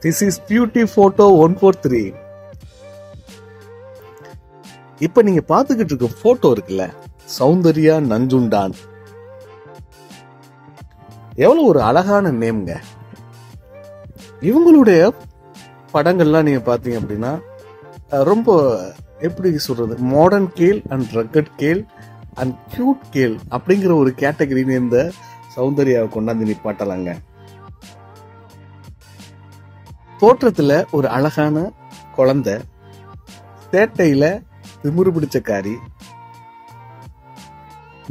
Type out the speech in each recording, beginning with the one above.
This is beauty photo 143. இப்ப நீங்க பாத்துக்கிட்டு இருக்க போட்டோ இருக்குல்ல, சௌந்தர்யா நஞ்சுண்டான். எவ்வளவு ஒரு அழகான நேம்ங்க. இவங்களுடைய படங்கள்லாம் நீங்க பாத்தீங்க அப்படின்னா ரொம்ப எப்படி சொல்றது, modern girl and rugged girl and cute girl அப்படிங்கிற ஒரு கேட்டகரின்னு இந்த சௌந்தர்யாவை கொண்டாந்து நிப்பாட்டலாங்க. தோற்றத்துல ஒரு அழகான குழந்தை, சேட்டையில திமிரு பிடிச்சக்காரி,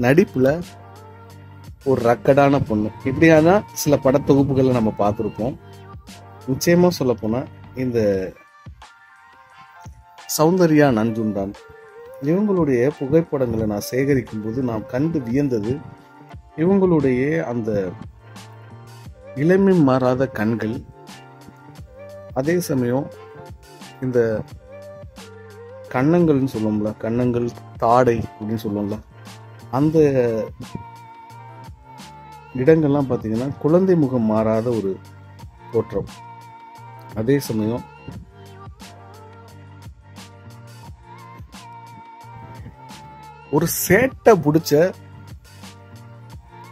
நடிப்புல ஒரு ரக்கடான பொண்ணு. இப்படியான சில படத்தொகுப்புகளை நம்ம பார்த்துருப்போம். நிச்சயமா சொல்ல போனா இந்த சௌந்தர்யா நஞ்சுண்டான் இவங்களுடைய புகைப்படங்களை நான் சேகரிக்கும் போது நான் கண்டு வியந்தது இவங்களுடைய அந்த இளமை மாறாத கண்கள், அதே சமயம் இந்த கன்னங்கள்னு சொல்லுவோம்ல, கன்னங்கள் தாடை அப்படின்னு சொல்லுவோம்ல, அந்த இடங்கள்லாம் பார்த்தீங்கன்னா குழந்தை முகம் மாறாத ஒரு தோற்றம். அதே சமயம் ஒரு சேட்டை பிடிச்ச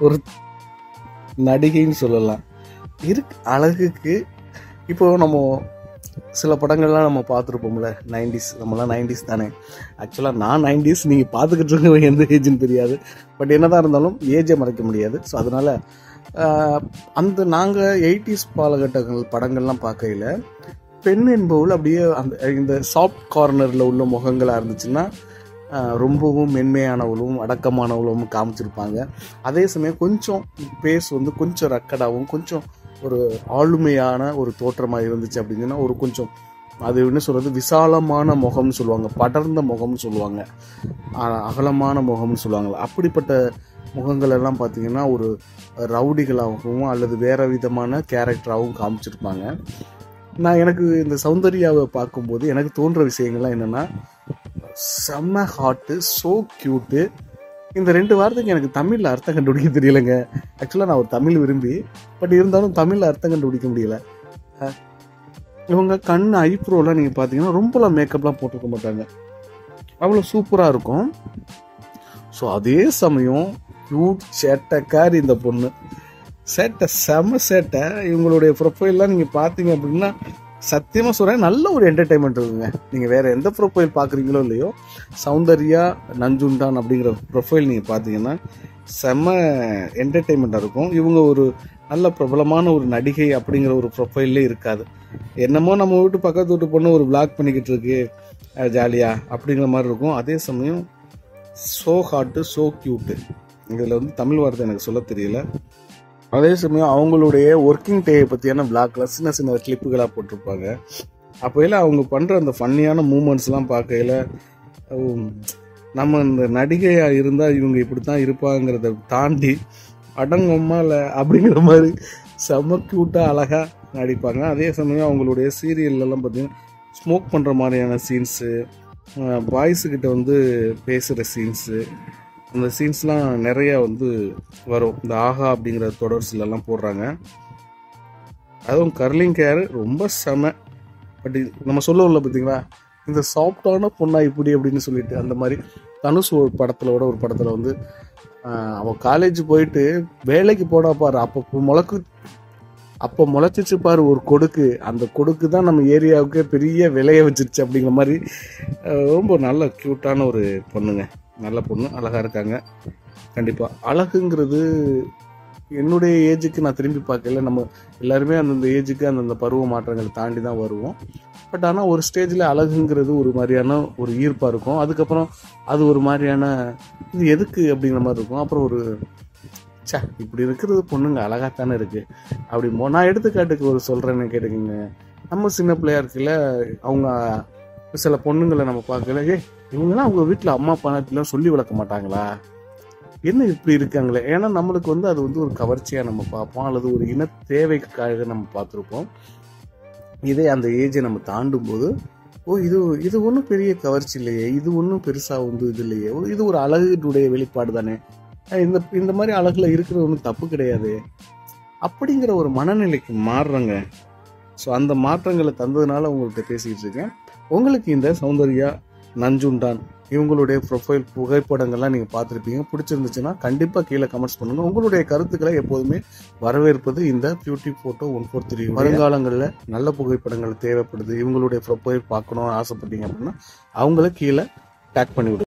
ஒரு நடிகைன்னு சொல்லலாம். இருக்கு அழகுக்கு. இப்போ நம்ம சில படங்கள்லாம் நம்ம பார்த்துருப்போம்ல, 90s, நம்மளாம் 90s தானே. ஆக்சுவலாக நான் 90s, நீங்கள் பார்த்துக்கிட்டு இருக்க எந்த ஏஜ்னு தெரியாது. பட் என்னதான் இருந்தாலும் ஏஜை மறைக்க முடியாது. ஸோ அதனால அந்த நாங்கள் 80s காலகட்டங்கள் படங்கள்லாம் பார்க்கையில் பெண் என்பவள் அப்படியே அந்த இந்த சாஃப்ட் கார்னரில் உள்ள முகங்களாக இருந்துச்சுன்னா ரொம்பவும் மென்மையானவளும் அடக்கமானவளும் காமிச்சிருப்பாங்க. அதே சமயம் கொஞ்சம் பேஸ் வந்து கொஞ்சம் ரக்கடாகவும் கொஞ்சம் ஒரு ஆளுமையான ஒரு தோற்றமாக இருந்துச்சு அப்படின்னா ஒரு கொஞ்சம் அது என்ன சொல்றது, விசாலமான முகம்னு சொல்லுவாங்க, படர்ந்த முகம்னு சொல்லுவாங்க, அகலமான முகம்னு சொல்லுவாங்க. அப்படிப்பட்ட முகங்கள் எல்லாம் பார்த்தீங்கன்னா ஒரு ரவுடிகளாகவும் அல்லது வேற விதமான கேரக்டராகவும் காமிச்சிருப்பாங்க. எனக்கு இந்த சௌந்தர்யாவை பார்க்கும்போது எனக்கு தோன்ற விஷயங்கள்லாம் என்னன்னா, செம்ம ஹாட்டு, ஸோ கியூட்டு. இந்த 2 வாரத்துக்கு எனக்கு தமிழில் அர்த்தம் கண்டுபிடிக்க தெரியலைங்க. ஆக்சுவலாக நான் ஒரு தமிழ் விரும்பி, பட் இருந்தாலும் தமிழில் அர்த்தம் கண்டுபிடிக்க முடியல. இவங்க கண் ஐப்ரோலாம் நீங்கள் பார்த்தீங்கன்னா ரொம்பலாம் மேக்கப்லாம் போட்டிருக்க மாட்டாங்க, அவ்வளோ சூப்பராக இருக்கும். ஸோ அதே சமயம் கியூட் சேட்டைக்கார் இந்த பொண்ணு, சேட்டை செம சேட்டை. இவங்களுடைய ப்ரொஃபைல்லாம் நீங்கள் பார்த்தீங்க அப்படின்னா சத்தியமாக சொல்கிறேன், நல்ல ஒரு என்டர்டைன்மெண்ட் இருக்குங்க. நீங்கள் வேறு எந்த ப்ரொஃபைல் பார்க்குறீங்களோ இல்லையோ, சௌந்தர்யா நஞ்சுண்டான் அப்படிங்கிற ப்ரொஃபைல் நீங்கள் பார்த்தீங்கன்னா செம்ம என்டர்டைன்மெண்ட்டாக இருக்கும். இவங்க ஒரு நல்ல பிரபலமான ஒரு நடிகை அப்படிங்கிற ஒரு ப்ரொஃபைல்லே இருக்காது. என்னமோ நம்ம வீட்டு பக்கத்து வீட்டு பொண்ணு ஒரு விளாக் பண்ணிக்கிட்டு இருக்கு ஜாலியாக அப்படிங்கிற மாதிரி இருக்கும். அதே சமயம் ஸோ ஹாட்டு, ஸோ கியூட்டு. இதில் வந்து தமிழ் வார்த்தை எனக்கு சொல்ல தெரியல. அதே சமயம் அவங்களுடைய ஒர்க்கிங் டே பற்றியான விளாக்லாம் சின்ன சின்ன கிளிப்புகளாக போட்டிருப்பாங்க. அப்போயில் அவங்க பண்ணுற அந்த ஃபன்னியான மூமெண்ட்ஸ்லாம் பார்க்கையில் நம்ம இந்த நடிகையாக இருந்தால் இவங்க இப்படி தான் இருப்பாங்கிறத தாண்டி அடங்கம்மா இல்லை அப்படிங்கிற மாதிரி செம்ம க்யூட்டாக அழகாக நடிப்பாங்க. அதே சமயம் அவங்களுடைய சீரியல்லாம் பார்த்தீங்கன்னா ஸ்மோக் பண்ணுற மாதிரியான சீன்ஸு, பாய்ஸுக்கிட்ட வந்து பேசுகிற சீன்ஸு, அந்த சீன்ஸ்லாம் நிறைய வந்து வரும். இந்த ஆஹா அப்படிங்கிற தொடர்ஸ்லாம் போடுறாங்க. அதுவும் கர்லிங் கேர் ரொம்ப செம. பட் நம்ம சொல்லுவோம்ல பார்த்தீங்களா, இந்த சாஃப்டான பொண்ணா இப்படி அப்படின்னு சொல்லிட்டு, அந்த மாதிரி தனுஷ் ஒரு படத்தில் வந்து அவன் காலேஜ் போயிட்டு வேலைக்கு போனா பாரு, அப்போ முளைச்சிச்சு பாரு ஒரு கொடுக்கு, அந்த கொடுக்கு தான் நம்ம ஏரியாவுக்கு பெரிய விலையை வச்சிருச்சு அப்படிங்கிற மாதிரி ரொம்ப நல்ல க்யூட்டான ஒரு பொண்ணுங்க. நல்ல பொண்ணு, அழகாக இருக்காங்க. கண்டிப்பாக அழகுங்கிறது என்னுடைய ஏஜுக்கு நான் திரும்பி பார்க்கல. நம்ம எல்லாருமே அந்தந்த ஏஜுக்கு அந்தந்த பருவ மாற்றங்களை தாண்டி தான் வருவோம். பட் ஆனால் ஒரு ஸ்டேஜில் அழகுங்கிறது ஒரு மாதிரியான ஒரு ஈர்ப்பாக இருக்கும். அதுக்கப்புறம் அது ஒரு மாதிரியான இது எதுக்கு அப்படிங்கிற மாதிரி இருக்கும். அப்புறம் ஒரு இப்படி இருக்கிறது பொண்ணுங்க அழகாத்தானே இருக்குது அப்படி நான் எடுத்துக்காட்டுக்கு ஒரு சொல்கிறேன்னு கேட்டுக்கோங்க. நம்ம சின்ன பிள்ளையா இருக்குல்ல, அவங்க சில பொண்ணுங்களை நம்ம பார்க்கல, இவங்கெல்லாம் அவங்க வீட்டில் அம்மா அப்பா சொல்லி வளர்க்க மாட்டாங்களா, என்ன இப்படி இருக்காங்களே. ஏன்னா நம்மளுக்கு வந்து அது வந்து ஒரு கவர்ச்சியாக நம்ம பார்ப்போம், அல்லது ஒரு இன தேவைக்காக நம்ம பார்த்துருப்போம். இதே அந்த ஏஜை நம்ம தாண்டும் போது இது ஒன்றும் பெரிய கவர்ச்சி இல்லையே, இது ஒன்றும் பெருசாக வந்து இது இல்லையே, இது ஒரு அழகுடைய வெளிப்பாடு தானே, இந்த மாதிரி அழகுல இருக்கிறது ஒன்றும் தப்பு கிடையாது அப்படிங்கிற ஒரு மனநிலைக்கு மாறுறங்க. ஸோ அந்த மாற்றங்களை தந்ததுனால உங்கள்கிட்ட பேசிக்கிட்டு இருக்கேன். உங்களுக்கு இந்த சௌந்தர்யா நஞ்சுண்டான் இவங்களுடைய ப்ரொஃபைல் புகைப்படங்கள்லாம் நீங்கள் பார்த்துருப்பீங்க. பிடிச்சிருந்துச்சுன்னா கண்டிப்பாக கீழே கமெண்ட்ஸ் பண்ணுங்கள். உங்களுடைய கருத்துக்களை எப்போதுமே வரவேற்பது இந்த பியூட்டி ஃபோட்டோ 143. வருங்காலங்களில் நல்ல புகைப்படங்கள் தேவைப்படுது, இவங்களுடைய ப்ரொஃபைல் பார்க்கணும்னு ஆசைப்பட்டீங்க அப்படின்னா அவங்கள கீழே டேக் பண்ணி விடுங்க.